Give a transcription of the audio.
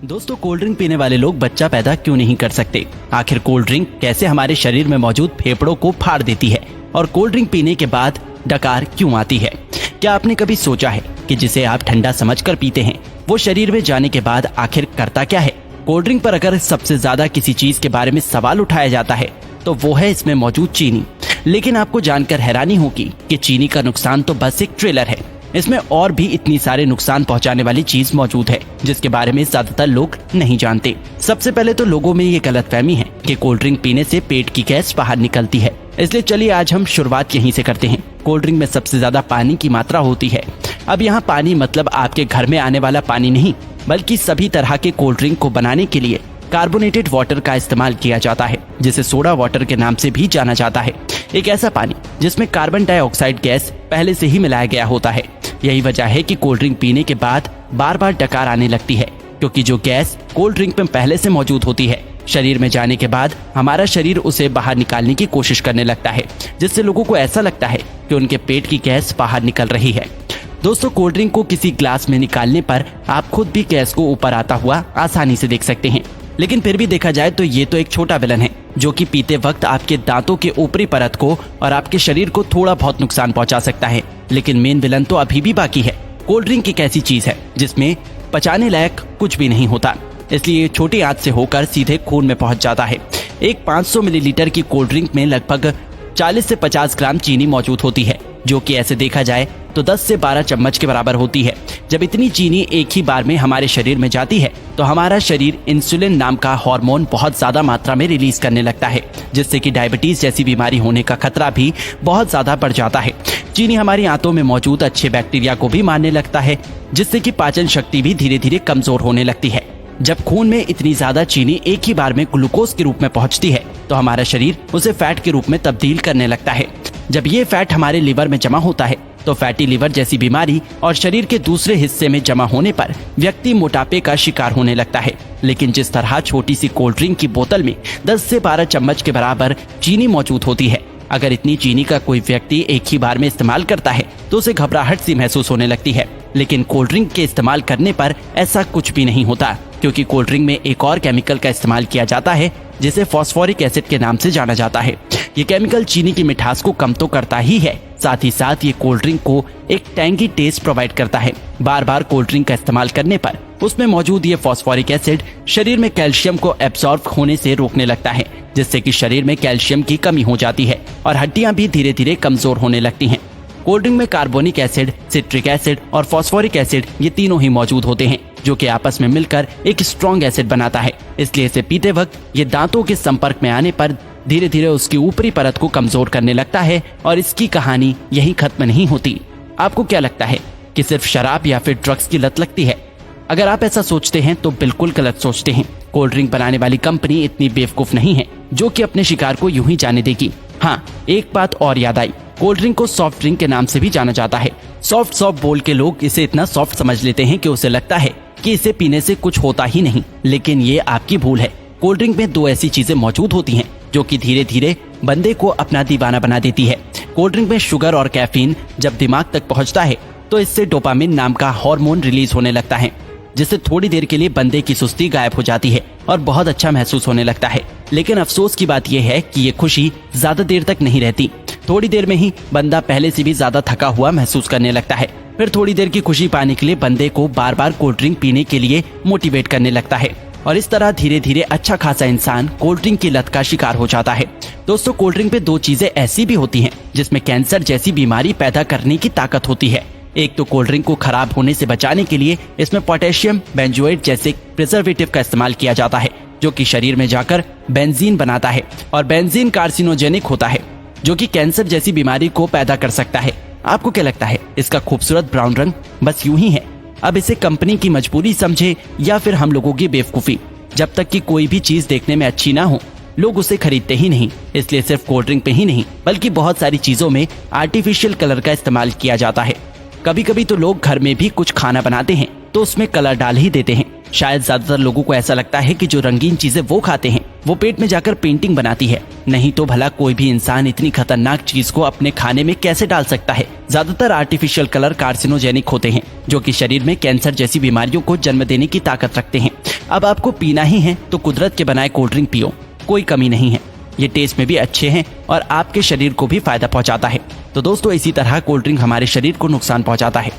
दोस्तों, cold drink पीने वाले लोग बच्चा पैदा क्यों नहीं कर सकते? आखिर कोल्ड ड्रिंक कैसे हमारे शरीर में मौजूद फेफड़ों को फाड़ देती है और कोल्ड ड्रिंक पीने के बाद डकार क्यों आती है? क्या आपने कभी सोचा है कि जिसे आप ठंडा समझकर पीते हैं वो शरीर में जाने के बाद आखिर करता क्या है? कोल्ड ड्रिंक पर अगर सबसे ज्यादा किसी चीज के बारे में सवाल उठाया जाता है तो वो है इसमें मौजूद चीनी। लेकिन आपको जानकर हैरानी होगी कि चीनी का नुकसान तो बस एक ट्रेलर है। इसमें और भी इतनी सारे नुकसान पहुंचाने वाली चीज मौजूद है जिसके बारे में ज्यादातर लोग नहीं जानते। सबसे पहले तो लोगों में ये गलतफहमी है कि कोल्ड ड्रिंक पीने से पेट की गैस बाहर निकलती है। इसलिए चलिए आज हम शुरुआत यहीं से करते हैं। कोल्ड ड्रिंक में सबसे ज्यादा पानी की मात्रा होती है। अब यहाँ पानी मतलब आपके घर में आने वाला पानी नहीं, बल्कि सभी तरह के कोल्ड ड्रिंक को बनाने के लिए कार्बोनेटेड वाटर का इस्तेमाल किया जाता है, जिसे सोडा वाटर के नाम से भी जाना जाता है। एक ऐसा पानी जिसमें कार्बन डाइऑक्साइड गैस पहले से ही मिलाया गया होता है। यही वजह है कि कोल्ड ड्रिंक पीने के बाद बार बार डकार आने लगती है, क्योंकि जो गैस कोल्ड ड्रिंक में पहले से मौजूद होती है शरीर में जाने के बाद हमारा शरीर उसे बाहर निकालने की कोशिश करने लगता है, जिससे लोगों को ऐसा लगता है कि उनके पेट की गैस बाहर निकल रही है। दोस्तों, कोल्ड ड्रिंक को किसी ग्लास में निकालने पर आप खुद भी गैस को ऊपर आता हुआ आसानी से देख सकते हैं। लेकिन फिर भी देखा जाए तो ये तो एक छोटा विलन है जो कि पीते वक्त आपके दांतों के ऊपरी परत को और आपके शरीर को थोड़ा बहुत नुकसान पहुंचा सकता है। लेकिन मेन विलन तो अभी भी बाकी है। कोल्ड ड्रिंक एक ऐसी चीज है जिसमें पचाने लायक कुछ भी नहीं होता, इसलिए छोटी आंच से होकर सीधे खून में पहुंच जाता है। एक 500 मिलीलीटर की कोल्ड ड्रिंक में लगभग 40 से 50 ग्राम चीनी मौजूद होती है, जो कि ऐसे देखा जाए तो 10 से 12 चम्मच के बराबर होती है। जब इतनी चीनी एक ही बार में हमारे शरीर में जाती है तो हमारा शरीर इंसुलिन नाम का हार्मोन बहुत ज्यादा मात्रा में रिलीज करने लगता है, जिससे कि डायबिटीज जैसी बीमारी होने का खतरा भी बहुत ज्यादा बढ़ जाता है। चीनी हमारी आंतों में मौजूद अच्छे बैक्टीरिया को भी मारने लगता है, जिससे कि पाचन शक्ति भी धीरे धीरे कमजोर होने लगती है। जब खून में इतनी ज्यादा चीनी एक ही बार में ग्लूकोज के रूप में पहुंचती है तो हमारा शरीर उसे फैट के रूप में तब्दील करने लगता है। जब ये फैट हमारे लिवर में जमा होता है तो फैटी लिवर जैसी बीमारी और शरीर के दूसरे हिस्से में जमा होने पर व्यक्ति मोटापे का शिकार होने लगता है। लेकिन जिस तरह छोटी सी कोल्ड ड्रिंक की बोतल में 10 से 12 चम्मच के बराबर चीनी मौजूद होती है, अगर इतनी चीनी का कोई व्यक्ति एक ही बार में इस्तेमाल करता है तो उसे घबराहट सी महसूस होने लगती है। लेकिन कोल्ड ड्रिंक के इस्तेमाल करने पर ऐसा कुछ भी नहीं होता, क्योंकि कोल्ड ड्रिंक में एक और केमिकल का इस्तेमाल किया जाता है जिसे फॉस्फोरिक एसिड के नाम से जाना जाता है। ये केमिकल चीनी की मिठास को कम तो करता ही है, साथ ही साथ ये कोल्ड ड्रिंक को एक टैंगी टेस्ट प्रोवाइड करता है। बार बार कोल्ड ड्रिंक का इस्तेमाल करने पर उसमें मौजूद ये फॉस्फोरिक एसिड शरीर में कैल्शियम को एब्सॉर्ब होने से रोकने लगता है, जिससे कि शरीर में कैल्शियम की कमी हो जाती है और हड्डियां भी धीरे धीरे कमजोर होने लगती हैं। कोल्ड ड्रिंक में कार्बोनिक एसिड, सिट्रिक एसिड और फॉस्फोरिक एसिड ये तीनों ही मौजूद होते हैं, जो कि आपस में मिलकर एक स्ट्रॉन्ग एसिड बनाता है। इसलिए इसे पीते वक्त ये दांतों के संपर्क में आने पर धीरे धीरे उसकी ऊपरी परत को कमजोर करने लगता है और इसकी कहानी यहीं खत्म नहीं होती। आपको क्या लगता है कि सिर्फ शराब या फिर ड्रग्स की लत लगती है? अगर आप ऐसा सोचते हैं तो बिल्कुल गलत सोचते हैं। कोल्ड ड्रिंक बनाने वाली कंपनी इतनी बेवकूफ नहीं है जो कि अपने शिकार को यूं ही जाने देगी। हाँ, एक बात और याद आई, कोल्ड ड्रिंक को सॉफ्ट ड्रिंक के नाम से भी जाना जाता है। सॉफ्ट बोल के लोग इसे इतना सॉफ्ट समझ लेते हैं कि उसे लगता है कि इसे पीने से कुछ होता ही नहीं, लेकिन ये आपकी भूल है। कोल्ड ड्रिंक में दो ऐसी चीजें मौजूद होती हैं जो कि धीरे धीरे बंदे को अपना दीवाना बना देती है। कोल्ड ड्रिंक में शुगर और कैफीन जब दिमाग तक पहुंचता है तो इससे डोपामिन नाम का हार्मोन रिलीज होने लगता है, जिससे थोड़ी देर के लिए बंदे की सुस्ती गायब हो जाती है और बहुत अच्छा महसूस होने लगता है। लेकिन अफसोस की बात यह है कि ये खुशी ज्यादा देर तक नहीं रहती। थोड़ी देर में ही बंदा पहले से भी ज्यादा थका हुआ महसूस करने लगता है। फिर थोड़ी देर की खुशी पाने के लिए बंदे को बार बार कोल्ड ड्रिंक पीने के लिए मोटिवेट करने लगता है और इस तरह धीरे धीरे अच्छा खासा इंसान कोल्ड ड्रिंक की लत का शिकार हो जाता है। दोस्तों, कोल्ड ड्रिंक पे दो चीजें ऐसी भी होती हैं जिसमें कैंसर जैसी बीमारी पैदा करने की ताकत होती है। एक तो कोल्ड ड्रिंक को खराब होने से बचाने के लिए इसमें पोटेशियम बेंजोएट जैसे प्रिजर्वेटिव का इस्तेमाल किया जाता है, जो कि शरीर में जाकर बेंजीन बनाता है और बेंजीन कार्सिनोजेनिक होता है, जो कि कैंसर जैसी बीमारी को पैदा कर सकता है। आपको क्या लगता है इसका खूबसूरत ब्राउन रंग बस यूं ही है? अब इसे कंपनी की मजबूरी समझे या फिर हम लोगों की बेवकूफी? जब तक कि कोई भी चीज देखने में अच्छी ना हो लोग उसे खरीदते ही नहीं। इसलिए सिर्फ कोल्ड ड्रिंक पे ही नहीं बल्कि बहुत सारी चीजों में आर्टिफिशियल कलर का इस्तेमाल किया जाता है। कभी कभी तो लोग घर में भी कुछ खाना बनाते हैं तो उसमें कलर डाल ही देते हैं। शायद ज्यादातर लोगों को ऐसा लगता है कि जो रंगीन चीजें वो खाते हैं वो पेट में जाकर पेंटिंग बनाती है। नहीं तो भला कोई भी इंसान इतनी खतरनाक चीज को अपने खाने में कैसे डाल सकता है? ज्यादातर आर्टिफिशियल कलर कार्सिनोजेनिक होते हैं जो कि शरीर में कैंसर जैसी बीमारियों को जन्म देने की ताकत रखते हैं। अब आपको पीना ही है तो कुदरत के बनाए कोल्ड ड्रिंक पियो, कोई कमी नहीं है। ये टेस्ट में भी अच्छे हैं और आपके शरीर को भी फायदा पहुंचाता है। तो दोस्तों इसी तरह कोल्ड ड्रिंक हमारे शरीर को नुकसान पहुंचाता है।